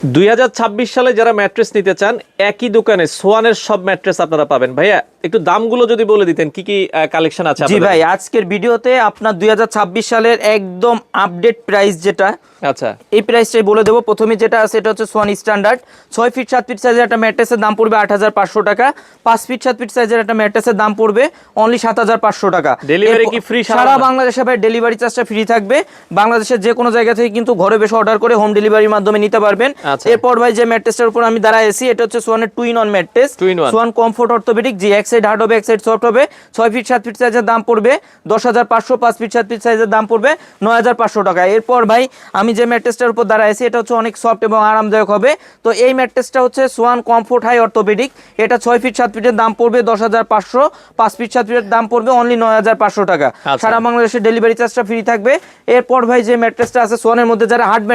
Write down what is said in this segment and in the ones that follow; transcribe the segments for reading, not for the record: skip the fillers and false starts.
2026 সালে যারা ম্যাট্রেস নিতে চান একই দোকানে সোয়ানের সব ম্যাট্রেস আপনারা পাবেন। ভাইয়া একটু দামগুলো যদি বলে দিতেন কি কি কালেকশন আছে জি আপনাদের? ভাই, আজকের ভিডিওতে আপনার 2026 সালের একদম আপডেট প্রাইস যেটা, আচ্ছা এই প্রাইসটাই বলে দেবো। প্রথমে যেটা আছে এটা হচ্ছে সোয়ান স্ট্যান্ডার্ড 6 ফিট 7 ফিট সাইজের একটা ম্যাট্রেসের দাম পড়বে 8500 টাকা। 5 ফিট 7 ফিট সাইজের একটা ম্যাট্রেসের দাম পড়বে অনলি 7500 টাকা। ডেলিভারি কি ফ্রি? সারা বাংলাদেশে ভাই ডেলিভারি চার্জটা ফ্রি থাকবে। বাংলাদেশের যে কোনো জায়গা থেকে কিন্তু ঘরে বসে অর্ডার করে হোম ডেলিভারির মাধ্যমে নিতে পারবেন। আচ্ছা। এরপর ভাই যে ম্যাট্রেসটার উপর আমি দাঁড়ায় আছি এটা হচ্ছে সোয়ানের two in one mattress, Swan comfort orthopaedic. জি, এক সাইড হার্ড হবে এক সাইড সফট হবে। 6 ফিট 7 ফিট সাইজের দাম পড়বে 10500। 5 ফিট 7 ফিট সাইজের দাম পড়বে 9500 টাকা। এরপর ভাই আমি যে ম্যাট্রেসটার উপর দাঁড়ায় আছি এটা হচ্ছে অনেক সফট এবং আরামদায়ক হবে। তো এই ম্যাট্রেসটা হচ্ছে সোয়ান কমফোর্ট হাই অর্থোপেডিক। এটা 6 ফিট 7 ফিটের দাম পড়বে 10500। 5 ফিট 7 ফিটের দাম পড়বে অনলি 9500 টাকা। সারা বাংলাদেশে ডেলিভারি চার্জটা ফ্রি থাকবে। এরপর ভাই যে ম্যাট্রেসটা আছে সোয়ানের মধ্যে, যারা হার্ড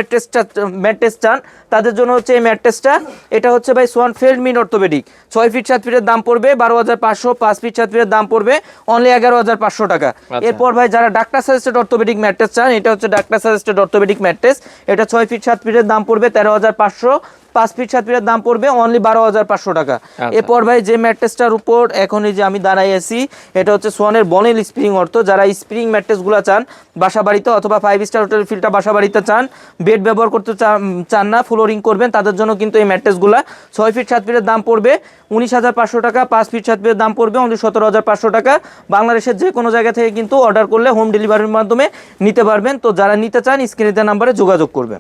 ম্যাট্রেস চান তাদের জন্য হচ্ছে এই ম্যাট্রেসটা। এটা হচ্ছে ভাই সোয়ান ফেল্ডমিন অর্থোপেডিক। 6 ফিট 7 ফিটের দাম পড়বে 12500। 5 ফিট 7 ফিটের দাম পড়বে অনলি 11500 টাকা। এরপর ভাই যারা ডাক্তার সাজেস্টেড অর্থোপেডিক ম্যাট্রেস চান, এটা হচ্ছে ডাক্তার সাজেস্টেড অর্থোপেডিক ম্যাট্রেস। এটা 6 ফিট 7 ফিটের দাম পড়বে 13500। 5 ফিট 7 ফিটের দাম পড়বে অনলি 12500 টাকা। এরপর ভাই যে ম্যাট্রেসটার উপর এখন এই যে আমি দাঁড়াই আছি এটা হচ্ছে সোয়ানের বনেল স্প্রিং অর্থ। যারা স্প্রিং ম্যাট্রেসগুলো চান বাসা বাড়িতে অথবা 5 স্টার হোটেল ফিল্ডটা বাসা বাড়িতে চান, বেড ব্যবহার করতে চান না, ফ্লোরিং করবেন, তাদের জন্য কিন্তু এই ম্যাট্রেসগুলো 6 ফিট 7 ফিটের দাম পড়বে 19500 টাকা। 5 ফিট 7 ফিটের দাম পড়বে অনলি 17500 টাকা। বাংলাদেশের যে কোনো জায়গা থেকে কিন্তু অর্ডার করলে হোম ডেলিভারির মাধ্যমে নিতে পারবেন। তো যারা নিতে চান স্ক্রিনে দেওয়া নাম্বারে যোগাযোগ করবেন।